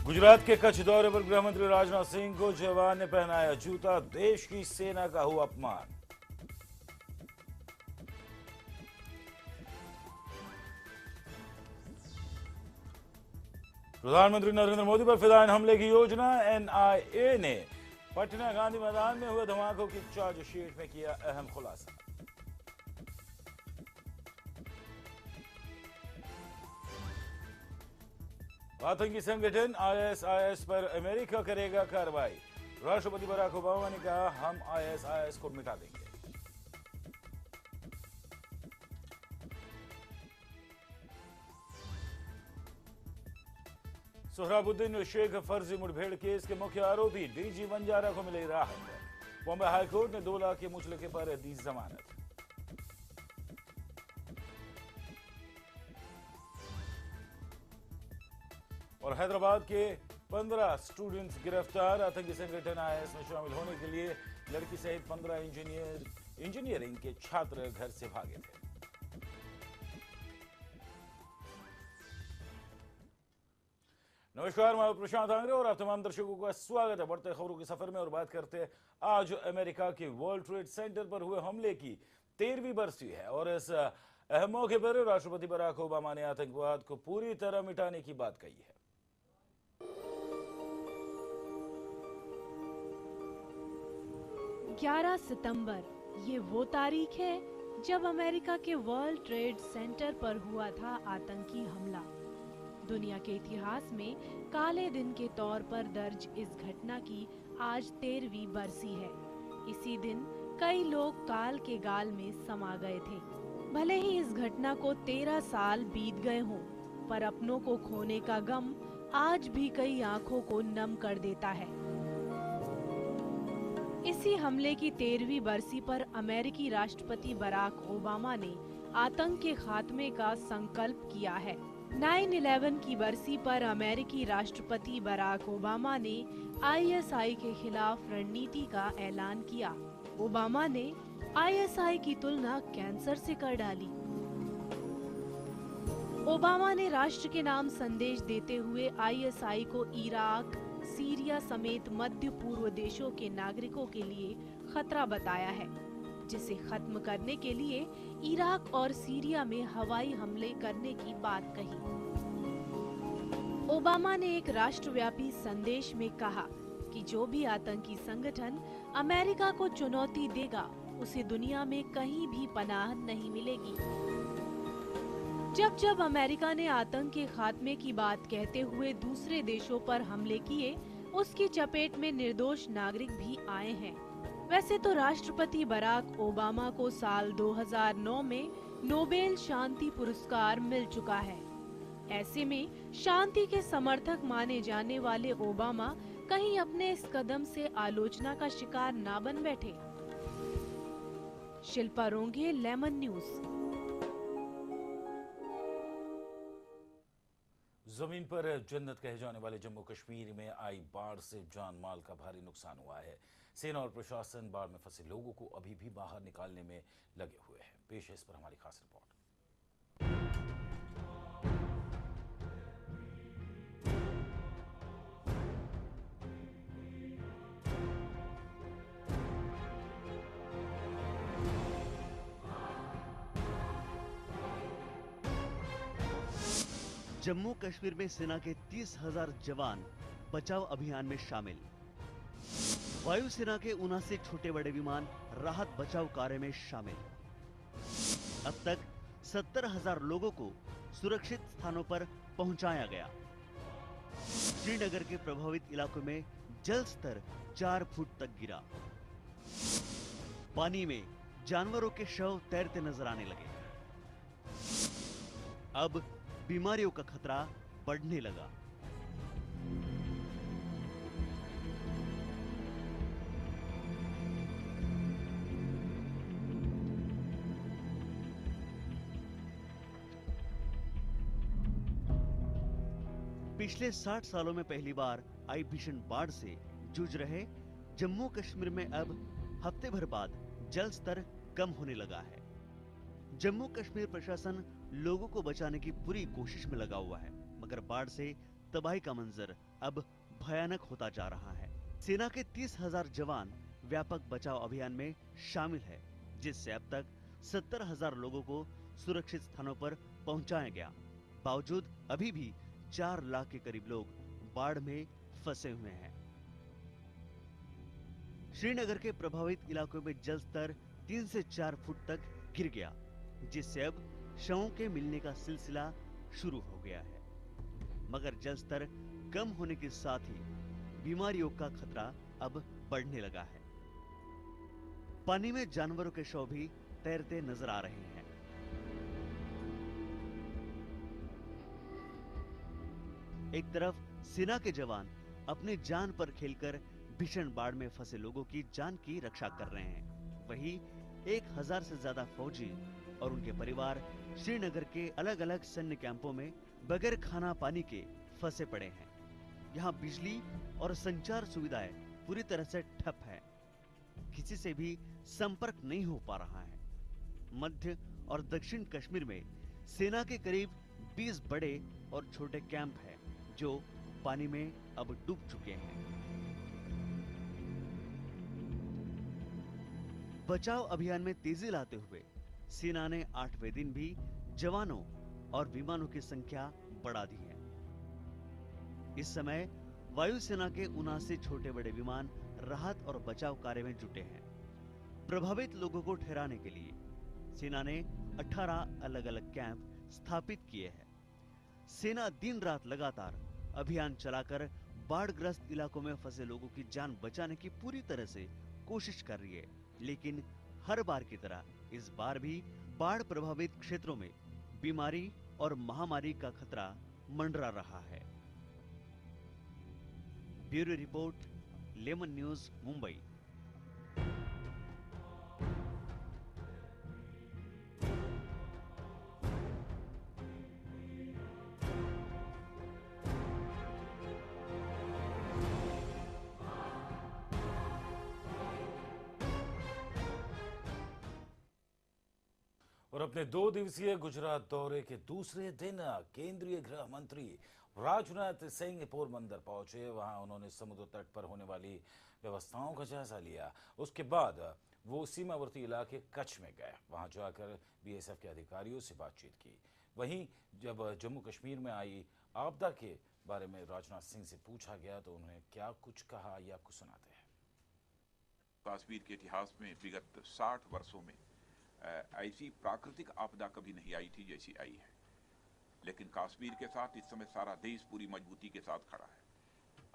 गुजरात के कच्छ दौरे पर गृह मंत्री राजनाथ सिंह को जवान ने पहनाया जूता, देश की सेना का हुआ अपमान। प्रधानमंत्री नरेंद्र मोदी पर फिदायन हमले की योजना, एनआईए ने पटना गांधी मैदान में हुए धमाकों की चार्जशीट में किया अहम खुलासा। आतंकी संगठन आईएसआईएस पर अमेरिका करेगा कार्रवाई। राष्ट्रपति बराक ओबामा ने कहा, हम आईएसआईएस को मिटा देंगे। सोहराबुद्दीन शेख फर्जी मुठभेड़ केस के मुख्य आरोपी डीजी बंजारा को मिली राहत। बॉम्बे हाईकोर्ट ने 2 लाख के मुचलके पर दी जमानत। और हैदराबाद के 15 स्टूडेंट्स गिरफ्तार। आतंकी संगठन आईएस में शामिल होने के लिए लड़की सहित 15 इंजीनियरिंग के छात्र घर से भागे थे। नमस्कार, मैं प्रशांत आंग्रे और आप तमाम दर्शकों का स्वागत है बढ़ते खबरों के सफर में। और बात करते हैं आज अमेरिका के वर्ल्ड ट्रेड सेंटर पर हुए हमले की 13वीं बरसी है और इस अहम मौके पर राष्ट्रपति बराक ओबामा ने आतंकवाद को पूरी तरह मिटाने की बात कही है। 11 सितंबर ये वो तारीख है जब अमेरिका के वर्ल्ड ट्रेड सेंटर पर हुआ था आतंकी हमला। दुनिया के इतिहास में काले दिन के तौर पर दर्ज इस घटना की आज 13वीं बरसी है। इसी दिन कई लोग काल के गाल में समा गए थे। भले ही इस घटना को 13 साल बीत गए हों, पर अपनों को खोने का गम आज भी कई आंखों को नम कर देता है। इसी हमले की 13वीं बरसी पर अमेरिकी राष्ट्रपति बराक ओबामा ने आतंक के खात्मे का संकल्प किया है। 9/11 की बरसी पर अमेरिकी राष्ट्रपति बराक ओबामा ने आईएसआई के खिलाफ रणनीति का ऐलान किया। ओबामा ने आईएसआई की तुलना कैंसर से कर डाली। ओबामा ने राष्ट्र के नाम संदेश देते हुए आईएसआई को इराक, सीरिया समेत मध्य पूर्व देशों के नागरिकों के लिए खतरा बताया है, जिसे खत्म करने के लिए इराक और सीरिया में हवाई हमले करने की बात कही। ओबामा ने एक राष्ट्रव्यापी संदेश में कहा कि जो भी आतंकी संगठन अमेरिका को चुनौती देगा, उसे दुनिया में कहीं भी पनाह नहीं मिलेगी। जब जब अमेरिका ने आतंक के खात्मे की बात कहते हुए दूसरे देशों पर हमले किए, उसकी चपेट में निर्दोष नागरिक भी आए हैं। वैसे तो राष्ट्रपति बराक ओबामा को साल 2009 में नोबेल शांति पुरस्कार मिल चुका है। ऐसे में शांति के समर्थक माने जाने वाले ओबामा कहीं अपने इस कदम से आलोचना का शिकार ना बन बैठे। शिल्पा रोंगे, लेमन न्यूज। जमीन पर जन्नत कहे जाने वाले जम्मू कश्मीर में आई बाढ़ से जान माल का भारी नुकसान हुआ है। सेना और प्रशासन बाढ़ में फंसे लोगों को अभी भी बाहर निकालने में लगे हुए हैं। पेश है इस पर हमारी खास रिपोर्ट। जम्मू कश्मीर में सेना के 30,000 जवान बचाव अभियान में शामिल। वायुसेना के 79 छोटे बड़े विमान राहत बचाव कार्य में शामिल। अब तक 70,000 लोगों को सुरक्षित स्थानों पर पहुंचाया गया। श्रीनगर के प्रभावित इलाकों में जल स्तर 4 फुट तक गिरा। पानी में जानवरों के शव तैरते नजर आने लगे। अब बीमारियों का खतरा बढ़ने लगा। पिछले 60 सालों में पहली बार आई भीषण बाढ़ से जूझ रहे जम्मू कश्मीर में अब हफ्ते भर बाद जल स्तर कम होने लगा है। जम्मू कश्मीर प्रशासन लोगों को बचाने की पूरी कोशिश में लगा हुआ है, मगर बाढ़ से तबाही का मंजर अब भयानक होता जा रहा है। सेना के 30,000 जवान व्यापक बचाव अभियान में शामिल है, जिससे अब तक 70,000 लोगों को सुरक्षित स्थानों पर पहुंचाया गया। बावजूद अभी भी 4 लाख के करीब लोग बाढ़ में फंसे हुए हैं। श्रीनगर के प्रभावित इलाकों में जल स्तर 3 से 4 फुट तक गिर गया, जिससे अब शवों के मिलने का सिलसिला शुरू हो गया है। मगर जल स्तर कम होने के साथ ही बीमारियों का खतरा अब बढ़ने लगा है। पानी में जानवरों के शव भी तैरते नजर आ रहे हैं। एक तरफ सेना के जवान अपनी जान पर खेलकर भीषण बाढ़ में फंसे लोगों की जान की रक्षा कर रहे हैं, वहीं 1000 से ज्यादा फौजी और उनके परिवार श्रीनगर के अलग अलग सैन्य कैंपों में बगैर खाना पानी के फंसे पड़े हैं। यहाँ बिजली और संचार सुविधाएं पूरी तरह से ठप है, किसी से भी संपर्क नहीं हो पा रहा है। मध्य और दक्षिण कश्मीर में सेना के करीब 20 बड़े और छोटे कैंप हैं, जो पानी में अब डूब चुके हैं। बचाव अभियान में तेजी लाते हुए सेना ने 8वें दिन भी जवानों और विमानों की संख्या बढ़ा दी है। इस समय वायुसेना के 79 छोटे बड़े विमान राहत और बचाव कार्य में जुटे हैं। प्रभावित लोगों को ठहराने के लिए सेना ने 18 अलग अलग कैंप स्थापित किए हैं। सेना दिन रात लगातार अभियान चलाकर बाढ़ग्रस्त इलाकों में फंसे लोगों की जान बचाने की पूरी तरह से कोशिश कर रही है, लेकिन हर बार की तरह इस बार भी बाढ़ प्रभावित क्षेत्रों में बीमारी और महामारी का खतरा मंडरा रहा है। Bureau report, lemon news, Mumbai. और अपने 2 दिवसीय गुजरात दौरे के दूसरे दिन केंद्रीय गृह मंत्री राजनाथ सिंह पोरबंदर पहुंचे। वहां उन्होंने समुद्र तट पर होने वाली व्यवस्थाओं का जायजा लिया। उसके बाद वो सीमावर्ती इलाके कच्छ में गए, वहां जाकर बीएसएफ के अधिकारियों से बातचीत की। वहीं जब जम्मू कश्मीर में आई आपदा के बारे में राजनाथ सिंह से पूछा गया तो उन्होंने क्या कुछ कहा, ये आपको सुनाते हैं। कश्मीर के इतिहास में विगत 60 वर्षों में ऐसी प्राकृतिक आपदा कभी नहीं आई थी जैसी आई है, लेकिन कश्मीर के साथ इस समय सारा देश पूरी मजबूती के साथ खड़ा है।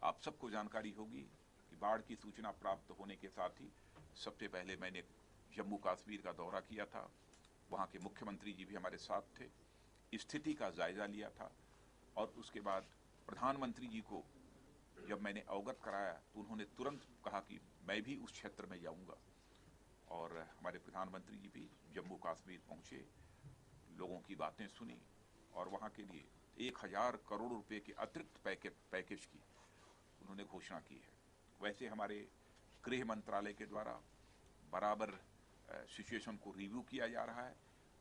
आप सबको जानकारी होगी कि बाढ़ की सूचना प्राप्त होने के साथ ही सबसे पहले मैंने जम्मू कश्मीर का दौरा किया था। वहाँ के मुख्यमंत्री जी भी हमारे साथ थे, स्थिति का जायजा लिया था और उसके बाद प्रधानमंत्री जी को जब मैंने अवगत कराया तो उन्होंने तुरंत कहा कि मैं भी उस क्षेत्र में जाऊंगा। और हमारे प्रधानमंत्री जी भी जम्मू कश्मीर पहुंचे, लोगों की बातें सुनी और वहां के लिए 1000 करोड़ रुपए के अतिरिक्त पैकेज की उन्होंने घोषणा की है। वैसे हमारे गृह मंत्रालय के द्वारा बराबर सिचुएशन को रिव्यू किया जा रहा है।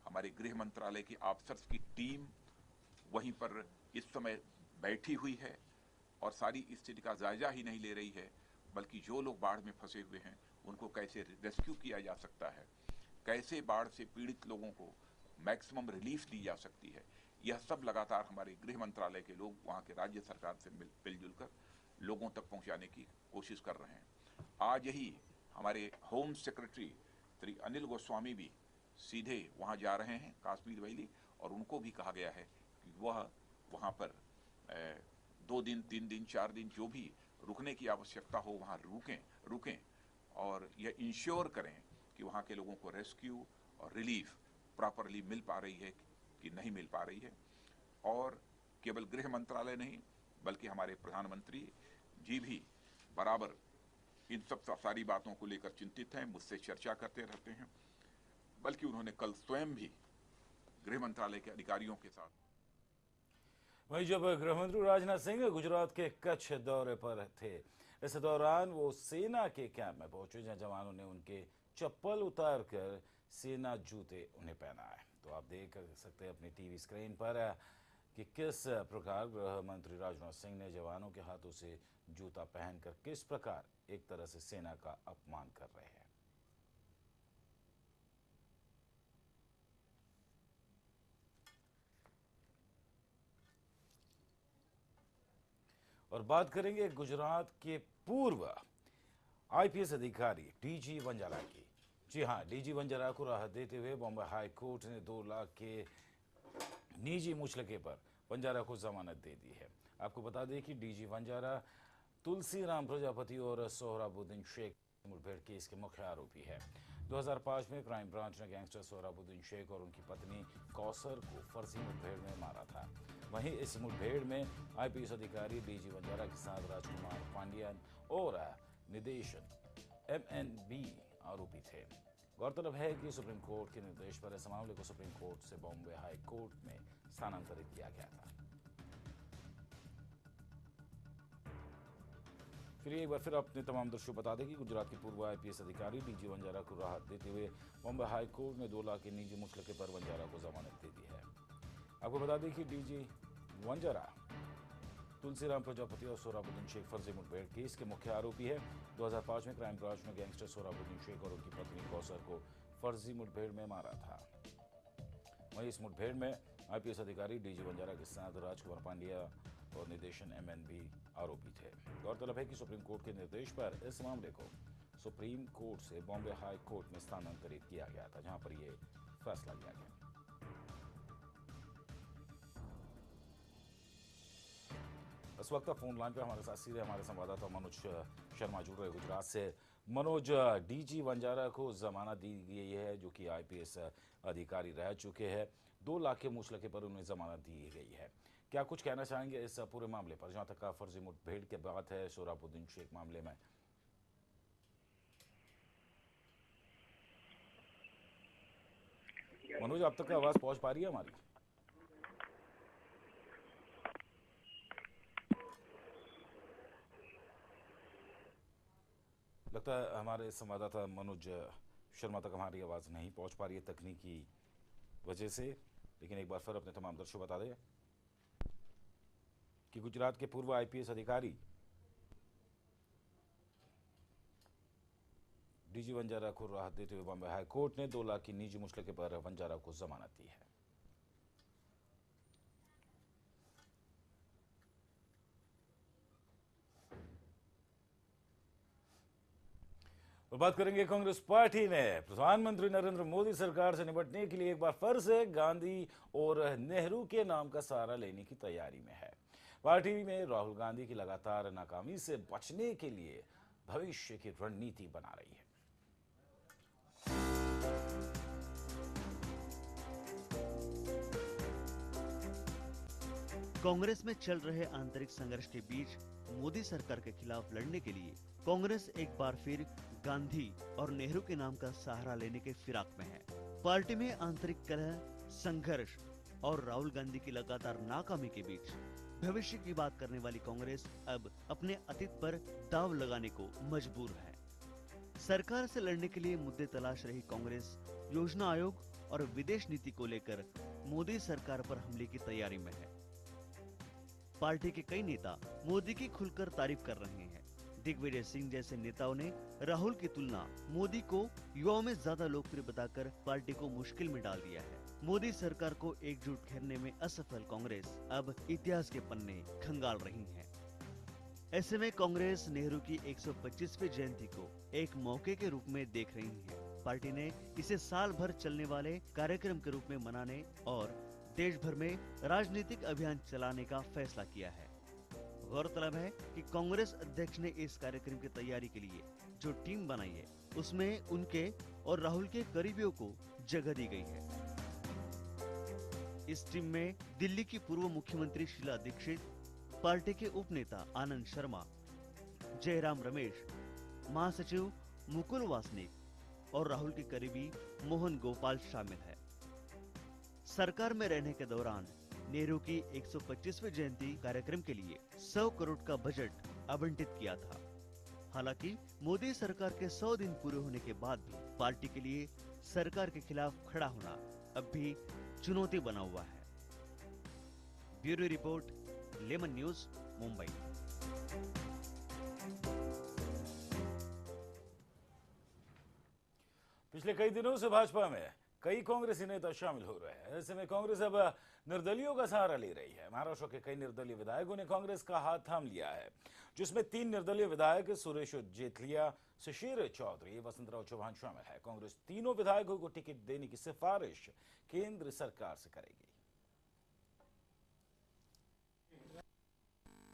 हमारे गृह मंत्रालय की अफसर्स की टीम वहीं पर इस समय बैठी हुई है और सारी स्थिति का जायजा ही नहीं ले रही है, बल्कि जो लोग बाढ़ में फंसे हुए हैं उनको कैसे रेस्क्यू किया जा सकता है, कैसे बाढ़ से पीड़ित लोगों को मैक्सिमम रिलीफ दी जा सकती है, यह सब लगातार हमारे गृह मंत्रालय के लोग वहाँ के राज्य सरकार से मिलजुल कर लोगों तक पहुँचाने की कोशिश कर रहे हैं। आज ही हमारे होम सेक्रेटरी श्री अनिल गोस्वामी भी सीधे वहाँ जा रहे हैं कश्मीर वैली, और उनको भी कहा गया है कि वह वहाँ पर 2 दिन 3 दिन 4 दिन जो भी रुकने की आवश्यकता हो वहाँ रुकें और यह इंश्योर करें कि वहाँ के लोगों को रेस्क्यू और रिलीफ प्रॉपरली मिल पा रही है कि नहीं मिल पा रही है। और केवल गृह मंत्रालय नहीं बल्कि हमारे प्रधानमंत्री जी भी बराबर इन सब सारी बातों को लेकर चिंतित हैं, मुझसे चर्चा करते रहते हैं। बल्कि उन्होंने कल स्वयं भी गृह मंत्रालय के अधिकारियों के साथ। वहीं जब गृहमंत्री राजनाथ सिंह गुजरात के कच्छ दौरे पर थे, इस दौरान वो सेना के कैंप में पहुंचे जहां जवानों ने उनके चप्पल उतार कर सेना जूते उन्हें पहनाए। तो आप देख सकते हैं अपनी टीवी स्क्रीन पर कि किस प्रकार गृह मंत्री राजनाथ सिंह ने जवानों के हाथों से जूता पहनकर किस प्रकार एक तरह से सेना का अपमान कर रहे हैं। और बात करेंगे गुजरात के पूर्व आईपीएस अधिकारी डीजी वंजारा की। जी हां, डीजी वंजारा को राहत देते हुए बॉम्बे हाई कोर्ट ने 2 लाख के निजी मुचलके पर वंजारा को जमानत दे दी है। आपको बता दें कि डीजी वंजारा तुलसीराम प्रजापति और सोहराबुद्दीन शेख मुठभेड़ केस के मुख्य आरोपी है। 2005 में क्राइम ब्रांच ने गैंगस्टर सोहराबुद्दीन शेख और उनकी पत्नी कौसर को फर्जी मुठभेड़ में मारा था। वहीं इस मुठभेड़ में आईपीएस अधिकारी डीजी वंजारा के साथ राजकुमार पांड्यन और निदेशक एमएनबी आरोपी थे। गौरतलब है कि सुप्रीम कोर्ट के निर्देश पर इस मामले को सुप्रीम कोर्ट से बॉम्बे हाई कोर्ट में स्थानांतरित किया गया था। फिर एक बार फिर अपने तमाम दर्शकों बता दें कि गुजरात के पूर्व आईपीएस अधिकारी डीजी वंजारा को राहत देते हुए बॉम्बे हाई कोर्ट ने 2 लाख के निजी मुचलके पर वंजारा को जमानत दे दी है। आपको बता दें कि डीजी वंजारा तुलसीराम प्रजापति और सोहराबुद्दीन शेख फर्जी मुठभेड़ केस के मुख्य आरोपी है। 2005 में क्राइम ब्रांच ने गैंगस्टर सोहराबुद्दीन शेख और उनकी पत्नी कौसर को फर्जी मुठभेड़ में मारा था। वहीं इस मुठभेड़ में आईपीएस अधिकारी डीजी वंजारा के साथ राजकुमार पांड्या और निदेशन एमएनबी आरोपी थे। गौरतलब है कि सुप्रीम कोर्ट के निर्देश पर इस मामले को सुप्रीम कोर्ट से बॉम्बे हाई कोर्ट में स्थानांतरित किया गया था, जहां पर यह फैसला लिया गया। इस वक्त फोन लाइन पे हमारे साथ सीधे हमारे संवाददाता मनोज शर्मा जुड़ रहे गुजरात से। मनोज, डीजी वंजारा को जमानत दी गई है, जो कि आईपीएस अधिकारी रह चुके हैं। 2 लाख के मुचलके पर उन्हें जमानत दी गई है। क्या कुछ कहना चाहेंगे इस पूरे मामले पर, जहां तक का फर्जी मुठभेड़ की बात है सोहराबुद्दीन शेख मामले में? मनोज, अब तक आवाज पहुंच पा रही है हमारी? लगता है हमारे संवाददाता मनोज शर्मा तक हमारी आवाज नहीं पहुंच पा रही है तकनीकी वजह से। लेकिन एक बार फिर अपने तमाम दर्शकों बता दें कि गुजरात के पूर्व आईपीएस अधिकारी डीजी वंजारा को राहत देते हुए बॉम्बे हाई कोर्ट ने 2 लाख की निजी मुचलके पर वंजारा को जमानत दी है। और बात करेंगे कांग्रेस पार्टी ने प्रधानमंत्री नरेंद्र मोदी सरकार से निपटने के लिए एक बार फिर से गांधी और नेहरू के नाम का सहारा लेने की तैयारी में है। पार्टी में राहुल गांधी की लगातार नाकामी से बचने के लिए भविष्य की रणनीति बना रही है। कांग्रेस में चल रहे आंतरिक संघर्ष के बीच मोदी सरकार के खिलाफ लड़ने के लिए कांग्रेस एक बार फिर गांधी और नेहरू के नाम का सहारा लेने के फिराक में है। पार्टी में आंतरिक कलह, संघर्ष और राहुल गांधी की लगातार नाकामी के बीच भविष्य की बात करने वाली कांग्रेस अब अपने अतीत पर दाव लगाने को मजबूर है। सरकार से लड़ने के लिए मुद्दे तलाश रही कांग्रेस योजना आयोग और विदेश नीति को लेकर मोदी सरकार पर हमले की तैयारी में है। पार्टी के कई नेता मोदी की खुलकर तारीफ कर रहे हैं। दिग्विजय सिंह जैसे नेताओं ने राहुल की तुलना मोदी को युवाओं में ज्यादा लोकप्रिय बताकर पार्टी को मुश्किल में डाल दिया है। मोदी सरकार को एकजुट करने में असफल कांग्रेस अब इतिहास के पन्ने खंगाल रही है। ऐसे में कांग्रेस नेहरू की 125वीं जयंती को एक मौके के रूप में देख रही है। पार्टी ने इसे साल भर चलने वाले कार्यक्रम के रूप में मनाने और देश भर में राजनीतिक अभियान चलाने का फैसला किया है। गौरतलब है कि कांग्रेस अध्यक्ष ने इस कार्यक्रम की तैयारी के लिए जो टीम बनाई है उसमें उनके और राहुल के करीबियों को जगह दी गई है। इस टीम में दिल्ली की पूर्व मुख्यमंत्री शीला दीक्षित, पार्टी के उप नेता आनंद शर्मा, जयराम रमेश, महासचिव मुकुल वासनिक और राहुल के करीबी मोहन गोपाल शामिल है। सरकार में रहने के दौरान नेहरू की 125वीं जयंती कार्यक्रम के लिए 100 करोड़ का बजट आवंटित किया था। हालांकि मोदी सरकार के 100 दिन पूरे होने के बाद भी पार्टी के लिए सरकार के खिलाफ खड़ा होना अब भी चुनौती बना हुआ है। Bureau report, lemon news, Mumbai. पिछले कई दिनों से भाजपा में कई कांग्रेसी नेता शामिल हो रहे हैं। ऐसे में कांग्रेस अब निर्दलीयों का सहारा ले रही है। महाराष्ट्र के कई निर्दलीय विधायकों ने कांग्रेस का हाथ थाम लिया है, जिसमें 3 निर्दलीय विधायक सुरेश जेठलिया, शिशिर चौधरी, वसंतराव चौहान शामिल है। कांग्रेस तीनों विधायकों को टिकट देने की सिफारिश केंद्र सरकार से करेगी।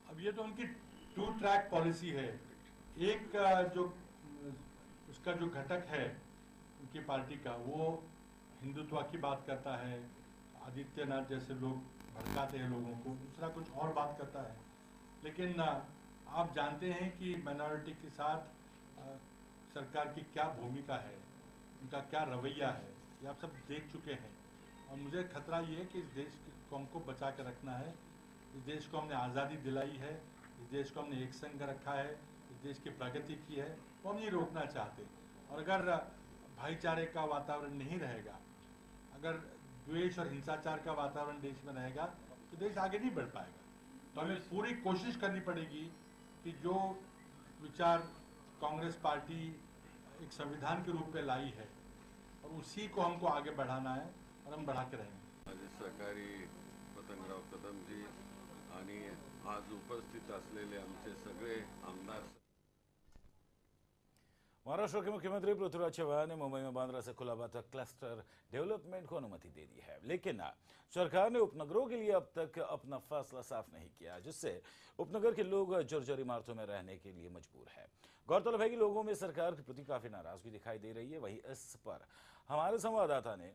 अब ये तो उनकी 2 ट्रैक पॉलिसी है। एक जो उसका जो घटक है उनकी पार्टी का, वो हिंदुत्व की बात करता है, आदित्यनाथ जैसे लोग भड़काते हैं लोगों को, दूसरा कुछ और बात करता है। लेकिन आप जानते हैं कि माइनॉरिटी के साथ सरकार की क्या भूमिका है, उनका क्या रवैया है, ये आप सब देख चुके हैं। और मुझे खतरा ये है कि इस देश को हमको बचा कर रखना है। इस देश को हमने आज़ादी दिलाई है, इस देश को हमने एक संग रखा है, इस देश की प्रगति की है, वो हम ये रोकना चाहते। और अगर भाईचारे का वातावरण नहीं रहेगा, अगर द्वेष और हिंसाचार का वातावरण देश में रहेगा, तो देश आगे नहीं बढ़ पाएगा। तो हमें पूरी कोशिश करनी पड़ेगी कि जो विचार कांग्रेस पार्टी एक संविधान के रूप में लाई है, और उसी को हमको आगे बढ़ाना है, और हम बढ़ा के रहेंगे। माझे सहकारी पतंगराव कदमजी आणि आज उपस्थित असलेले आमचे सगळे आमदार। महाराष्ट्र के मुख्यमंत्री पृथ्वीराज चव्हाण ने मुंबई में बांद्रा से खुलाबा तक क्लस्टर डेवलपमेंट को अनुमति दे दी है, लेकिन सरकार ने उपनगरों के लिए अब तक अपना फैसला साफ नहीं किया, जिससे उपनगर के लोग जर्जर इमारतों में रहने के लिए मजबूर है। गौरतलब है कि लोगों में सरकार के प्रति काफी नाराजगी दिखाई दे रही है। वहीं इस पर हमारे संवाददाता ने,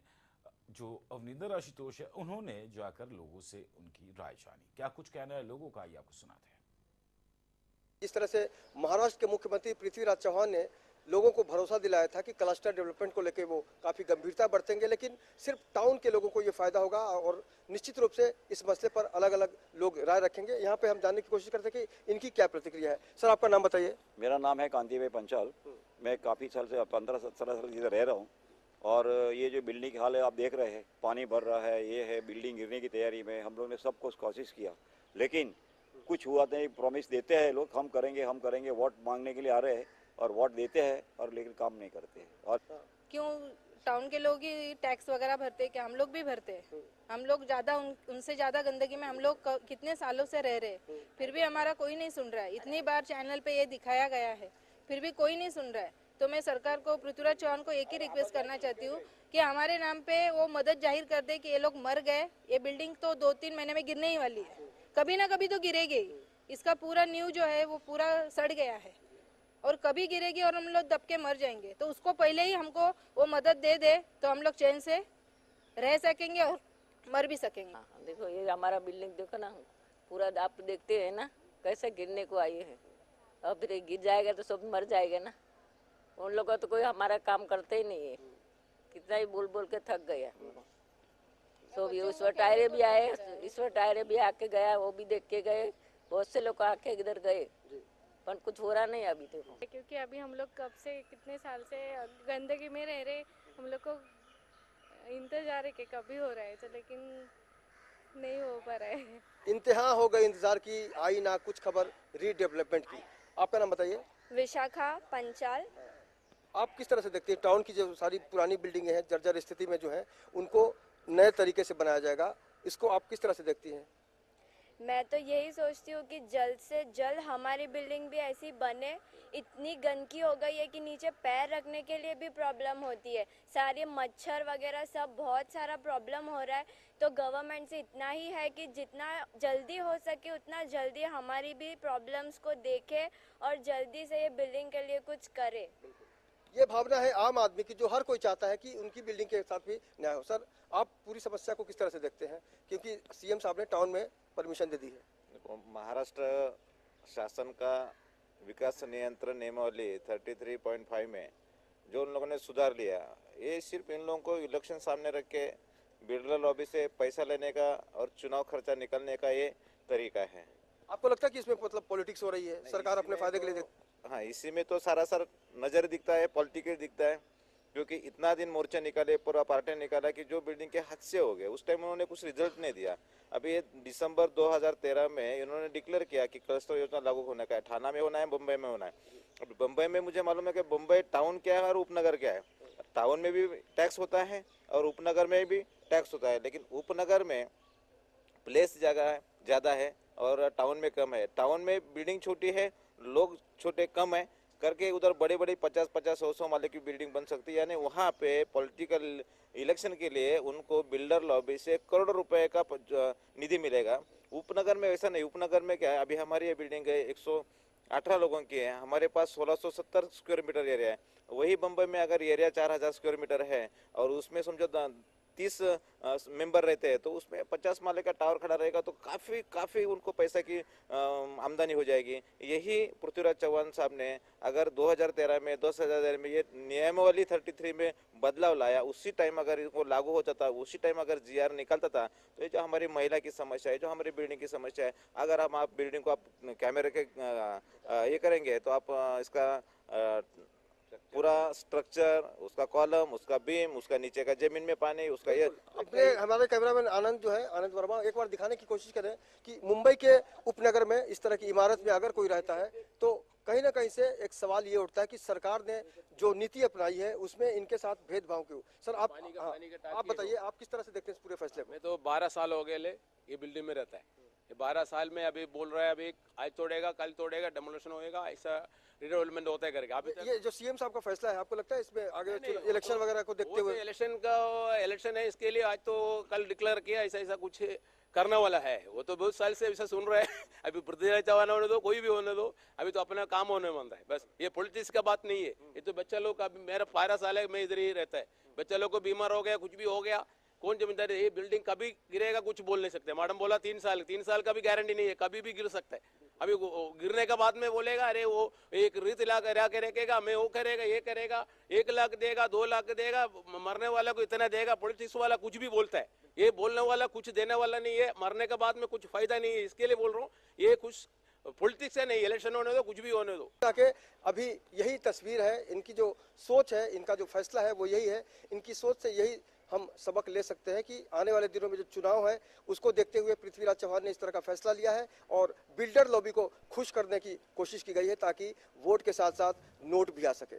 जो अवनिंदर आशुतोष है, उन्होंने जाकर लोगों से उनकी राय जानी। क्या कुछ कहना है लोगों का, आइए आपको सुनाते हैं। इस तरह से महाराष्ट्र के मुख्यमंत्री पृथ्वीराज चौहान ने लोगों को भरोसा दिलाया था कि क्लस्टर डेवलपमेंट को लेकर वो काफी गंभीरता बरतेंगे, लेकिन सिर्फ टाउन के लोगों को ये फायदा होगा, और निश्चित रूप से इस मसले पर अलग अलग लोग राय रखेंगे। यहाँ पे हम जानने की कोशिश करते हैं कि इनकी क्या प्रतिक्रिया है। सर, आपका नाम बताइए। मेरा नाम है कांति भाई पंचाल। मैं काफ़ी साल से 15-17 साल इधर रह रहा हूँ, और ये जो बिल्डिंग की हाल है आप देख रहे हैं, पानी भर रहा है, ये है बिल्डिंग गिरने की तैयारी में। हम लोग ने सब कुछ कोशिश किया, लेकिन कुछ हुआ नहीं। प्रॉमिस देते हैं लोग, हम करेंगे, वोट मांगने के लिए आ रहे हैं और वोट देते हैं, और लेकिन काम नहीं करते हैं। और क्यों टाउन के लोग ही टैक्स वगैरह भरते हैं, क्या हम लोग भी भरते हैं? हम लोग ज़्यादा उनसे ज़्यादा गंदगी में हम लोग कितने सालों से रह रहे हैं, फिर भी हमारा कोई नहीं सुन रहा है। इतनी बार चैनल पे ये दिखाया गया है, फिर भी कोई नहीं सुन रहा है। तो मैं सरकार को, पृथ्वीराज चौहान को एक ही रिक्वेस्ट करना चाहती हूँ कि हमारे नाम पे वो मदद जाहिर कर दे कि ये लोग मर गए। ये बिल्डिंग तो 2-3 महीने में गिरने ही वाली है, कभी ना कभी तो गिरेगी। इसका पूरा न्यू जो है वो पूरा सड़ गया है, और कभी गिरेगी और हम लोग दब के मर जाएंगे। तो उसको पहले ही हमको वो मदद दे दे तो हम लोग चैन से रह सकेंगे और मर भी सकेंगे। देखो ये हमारा बिल्डिंग देखो ना, पूरा आप देखते हैं ना कैसे गिरने को आई है। अब फिर गिर जाएगा तो सब मर जाएगा ना। उन लोगों का तो कोई हमारा काम करते ही नहीं है, कितना ही बोल बोल के थक गया। तो इस बार टायरे भी आए, इस बार टायरे भी आके गया, वो भी देख के गए, बहुत से लोग आके इधर गए, पर कुछ हो रहा नहीं अभी देखो। क्योंकि अभी हम लोग कब से कितने साल से गंदगी में रह रहे, हम लोग को इंतजार है कि कभी हो रहा है, तो लेकिन नहीं हो पा रहा है। इंतहा हो गई इंतजार की, आई ना कुछ खबर रीडेवलपमेंट की। आपका नाम बताइए। विशाखा पंचाल। आप किस तरह से देखते हैं टाउन की जो सारी पुरानी बिल्डिंगें हैं जर्जर स्थिति में जो है, उनको नए तरीके से बनाया जाएगा, इसको आप किस तरह से देखती हैं? मैं तो यही सोचती हूँ कि जल्द से जल्द हमारी बिल्डिंग भी ऐसी बने। इतनी गंदगी हो गई है कि नीचे पैर रखने के लिए भी प्रॉब्लम होती है, सारे मच्छर वगैरह सब बहुत सारा प्रॉब्लम हो रहा है। तो गवर्नमेंट से इतना ही है कि जितना जल्दी हो सके उतना जल्दी हमारी भी प्रॉब्लम्स को देखे और जल्दी से ये बिल्डिंग के लिए कुछ करे। ये भावना है आम आदमी की, जो हर कोई चाहता है कि उनकी बिल्डिंग के साथ भी न्याय हो। सर, आप पूरी समस्या को किस तरह से देखते हैं, क्योंकि सीएम साहब ने टाउन में परमिशन दे दी है? देखो, महाराष्ट्र शासन का विकास नियंत्रण नियमावली 33.5 में जो उन लोगों ने सुधार लिया, ये सिर्फ इन लोगों को इलेक्शन सामने रख के बिल्डर लॉबी से पैसा लेने का और चुनाव खर्चा निकलने का ये तरीका है। आपको लगता है कि इसमें मतलब पॉलिटिक्स हो रही है, सरकार अपने फायदे के लिए हाँ, इसी में तो सारा सर नजर दिखता है, पॉलिटिकल दिखता है, क्योंकि इतना दिन मोर्चा निकाले, पूरा पार्टी निकाला कि जो बिल्डिंग के हादसे हो गए, उस टाइम उन्होंने कुछ रिजल्ट नहीं दिया। अभी ये दिसंबर 2013 में इन्होंने डिक्लेयर किया कि क्लस्टर योजना लागू होने का है, ठाणा में होना है, मुंबई में होना है। अभी मुंबई में मुझे मालूम है कि मुंबई टाउन क्या है और उपनगर क्या है। टाउन में भी टैक्स होता है और उपनगर में भी टैक्स होता है, लेकिन उपनगर में प्लेस जगह ज़्यादा है और टाउन में कम है। टाउन में बिल्डिंग छोटी है, लोग छोटे कम है करके उधर बड़े बड़े 50-50, 100-100 माले की बिल्डिंग बन सकती है। यानी वहाँ पे पॉलिटिकल इलेक्शन के लिए उनको बिल्डर लॉबी से करोड़ों रुपए का निधि मिलेगा। उपनगर में वैसा नहीं। उपनगर में क्या है, अभी हमारी ये बिल्डिंग है 118 लोगों की है, हमारे पास 1670 स्क्वायर मीटर एरिया है। वही बम्बई में अगर एरिया 4000 स्क्वायर मीटर है और उसमें समझो 30 मेंबर रहते हैं, तो उसमें 50 माले का टावर खड़ा रहेगा, तो काफ़ी उनको पैसा की आमदनी हो जाएगी। यही पृथ्वीराज चौहान साहब ने अगर 2013 में 2000 में ये नियमावली 33 में बदलाव लाया, उसी टाइम अगर इनको लागू हो जाता, उसी टाइम अगर जीआर निकलता था, तो ये जो हमारी महिला की समस्या है, जो हमारी बिल्डिंग की समस्या है, अगर हम आप बिल्डिंग को आप कैमरे के ये करेंगे तो आप इसका पूरा स्ट्रक्चर, उसका कॉलम, उसका बीम, उसका नीचे का जमीन में पानी, उसका ये अपने हमारे कैमरामैन आनंद जो है, आनंद वर्मा, एक बार दिखाने की कोशिश करें कि मुंबई के उपनगर में इस तरह की इमारत में अगर कोई रहता है तो कहीं ना कहीं से एक सवाल ये उठता है कि सरकार ने जो नीति अपनाई है उसमें इनके साथ भेदभाव क्यों? सर, आप बताइए, आप किस तरह से देखते हैं इस पूरे फैसले को? मैं तो 12 साल हो गए ये बिल्डिंग में रहता है। ये 12 साल में अभी बोल रहा है अभी आज तोड़ेगा, कल तोड़ेगा, डेमोलिशन होएगा, ऐसा रिडेवलपमेंट होता है करेगा। अभी ये जो सीएम साहब का फैसला है, आपको लगता है इसमें आगे इलेक्शन वगैरह को देखते हुए? इलेक्शन है, इसके लिए आज तो कल डिक्लेयर किया ऐसा कुछ करने वाला है। वो तो बहुत साल से ऐसा सुन रहे हैं। अभी पृथ्वीराज चौहान होने दो, कोई भी होने दो, अभी तो अपना काम होने मन रहा है बस। ये पॉलिटिक्स का बात नहीं है, ये तो बच्चा लोग का। मेरा 12 साल है, मैं इधर ही रहता है। बच्चा लोग को बीमार हो गया, कुछ भी हो गया, कौन जिम्मेदार है? ये बिल्डिंग कभी गिरेगा कुछ बोल नहीं सकते। मैडम बोला 3 साल का भी गारंटी नहीं है, कभी भी गिर सकता है। अभी गिरने का बाद में बोलेगा अरे वो एक रीत ला के रखेगा, मैं वो करेगा, ये करेगा, 1 लाख देगा, 2 लाख देगा, मरने वाला को इतना देगा। पॉलिटिक्स वाला कुछ भी बोलता है, ये बोलने वाला कुछ देने वाला नहीं है, मरने के बाद में कुछ फायदा नहीं है। इसके लिए बोल रहा हूँ, ये कुछ पॉलिटिक्स है नहीं, इलेक्शन होने दो, कुछ भी होने दो। ताकि अभी यही तस्वीर है, इनकी जो सोच है, इनका जो फैसला है वो यही है। इनकी सोच से यही हम सबक ले सकते हैं कि आने वाले दिनों में जो चुनाव है उसको देखते हुए पृथ्वीराज चौहान ने इस तरह का फैसला लिया है और बिल्डर लॉबी को खुश करने की कोशिश की गई है ताकि वोट के साथ साथ नोट भी आ सके।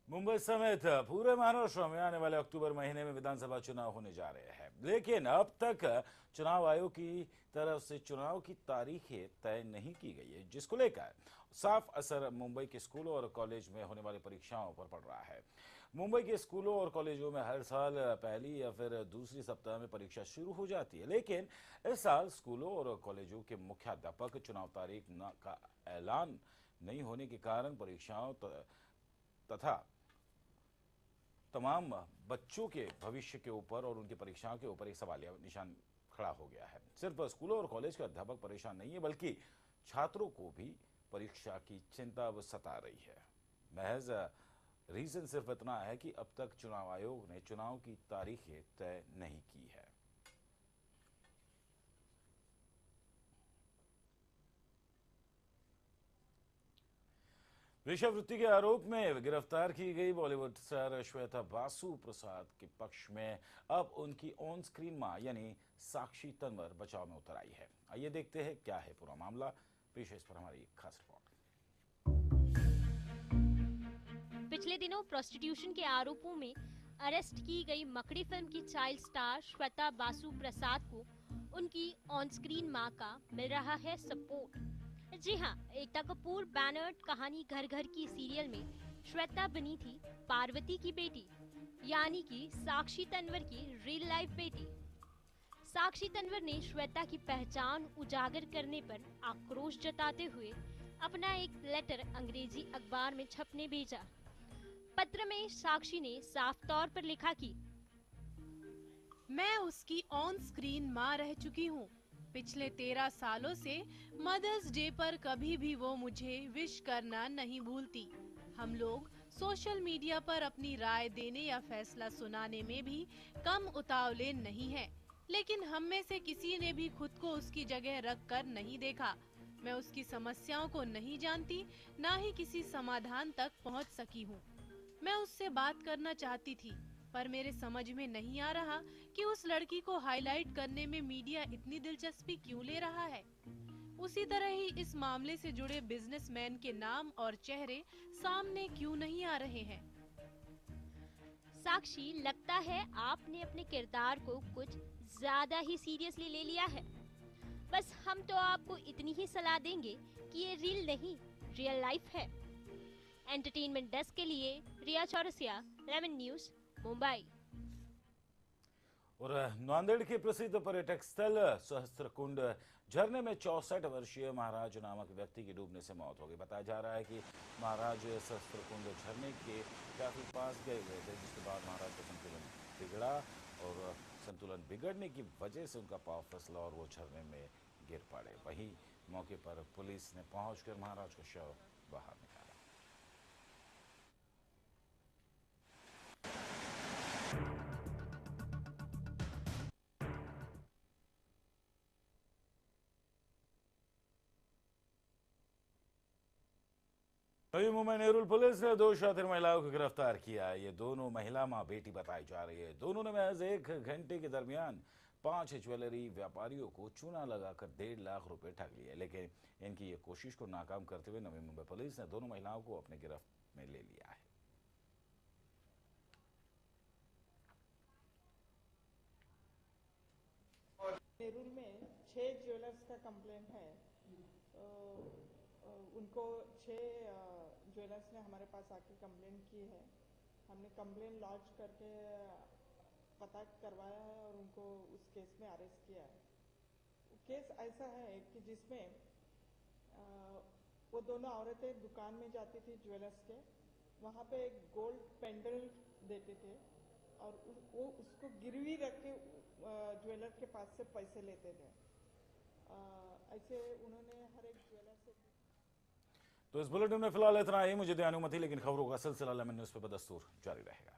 मुंबई समेत पूरे महाराष्ट्र में आने वाले अक्टूबर महीने में विधानसभा चुनाव होने जा रहे हैं, लेकिन अब तक चुनाव आयोग की तरफ से चुनाव की तारीखें तय नहीं की गई है, जिसको लेकर साफ असर मुंबई के स्कूलों और कॉलेज में होने वाली परीक्षाओं पर पड़ रहा है। मुंबई के स्कूलों और कॉलेजों में हर साल पहली या फिर दूसरी सप्ताह में परीक्षा शुरू हो जाती है, लेकिन इस साल स्कूलों और कॉलेजों के मुख्याध्यापक चुनाव तारीख का ऐलान नहीं होने के कारण परीक्षाओं तथा तमाम बच्चों के भविष्य के ऊपर और उनकी परीक्षाओं के ऊपर एक सवालिया निशान खड़ा हो गया है। सिर्फ स्कूलों और कॉलेज के अध्यापक परेशान नहीं है, बल्कि छात्रों को भी परीक्षा की चिंता अब सता रही है। महज रीजन सिर्फ इतना है कि अब तक चुनाव आयोग ने चुनाव की तारीखें तय नहीं की है। वेश्यावृत्ति के आरोप में गिरफ्तार की गई बॉलीवुड स्टार श्वेता बासु प्रसाद के पक्ष में अब उनकी ऑन स्क्रीन मां यानी साक्षी तंवर बचाव में उतर आई है। आइए देखते हैं क्या है पूरा मामला। पेश है इस पर हमारी खास रिपोर्ट। पिछले दिनों प्रोस्टिट्यूशन के आरोपों में अरेस्ट की गई मकड़ी फिल्म की चाइल्ड स्टार श्वेता बासु प्रसाद को उनकी ऑन स्क्रीन मां का मिल रहा है सपोर्ट। जी हाँ, एकता कपूर बैनर्ड कहानी घर घर की सीरियल में श्वेता बनी थी पार्वती की बेटी, यानी कि साक्षी तंवर की रियल लाइफ बेटी। साक्षी तंवर ने श्वेता की पहचान उजागर करने पर आक्रोश जताते हुए अपना एक लेटर अंग्रेजी अखबार में छपने भेजा। पत्र में साक्षी ने साफ तौर पर लिखा कि मैं उसकी ऑन स्क्रीन माँ रह चुकी हूँ। पिछले 13 सालों से मदर्स डे पर कभी भी वो मुझे विश करना नहीं भूलती। हम लोग सोशल मीडिया पर अपनी राय देने या फैसला सुनाने में भी कम उतावले नहीं हैं, लेकिन हम में से किसी ने भी खुद को उसकी जगह रख कर नहीं देखा। मैं उसकी समस्याओं को नहीं जानती, ना ही किसी समाधान तक पहुंच सकी हूँ। मैं उससे बात करना चाहती थी, पर मेरे समझ में नहीं आ रहा कि उस लड़की को हाईलाइट करने में मीडिया इतनी दिलचस्पी क्यों ले रहा है। उसी तरह ही इस मामले से जुड़े बिजनेसमैन के नाम और चेहरे सामने क्यों नहीं आ रहे हैं। साक्षी, लगता है आपने अपने किरदार को कुछ ज्यादा ही सीरियसली ले लिया है। बस हम तो आपको इतनी ही सलाह देंगे कि ये रील नहीं, रियल लाइफ है। एंटरटेनमेंट डेस्क के लिए रिया चौरसिया, लेमन न्यूज, मुंबई। और नांदेड़ के प्रसिद्ध पर्यटक स्थल सहस्त्रकुंड झरने में 64 वर्षीय महाराज नामक व्यक्ति की डूबने से मौत हो गई। बताया जा रहा है कि महाराज सहस्त्रकुंड झरने के काफी पास गए हुए थे, जिसके बाद महाराज का संतुलन बिगड़ा और संतुलन बिगड़ने की वजह से उनका पांव फिसला और वो झरने में गिर पड़े। वहीं मौके पर पुलिस ने पहुंचकर महाराज का शव बाहर निकाला। नवी मुंबई नेरुल पुलिस ने 2 शातिर महिलाओं को गिरफ्तार किया। ये दोनों महिला मां बेटी बताई जा रही है। दोनों ने महज 1 घंटे के दरमियान 5 ज्वेलरी व्यापारियों को चूना लगाकर 1.5 लाख रुपए ठग लिए, लेकिन इनकी ये कोशिश को नाकाम करते हुए नवी मुंबई पुलिस ने दोनों महिलाओं को अपने गिरफ्त में ले लिया है। नेरुल में 6 ज्वेलर्स का कंप्लेंट है। उनको 6 ज्वेलर्स ने हमारे पास आके कंप्लेंट की है। हमने कंप्लेंट लॉन्च करके पता करवाया है और उनको उस केस में अरेस्ट किया है। केस ऐसा है कि जिसमें वो दोनों औरतें दुकान में जाती थी ज्वेलर्स के, वहाँ पे एक गोल्ड पेंडेंट देते थे और वो उसको गिरवी रख के ज्वेलर के पास से पैसे लेते थे। ऐसे उन्होंने हर एक ज्वेलर से। तो इस बुलेटिन में फिलहाल इतना ही। मुझे दी अनुमति, लेकिन खबरों का सिलसिला लेमन न्यूज़ पे बदस्तूर जारी रहेगा।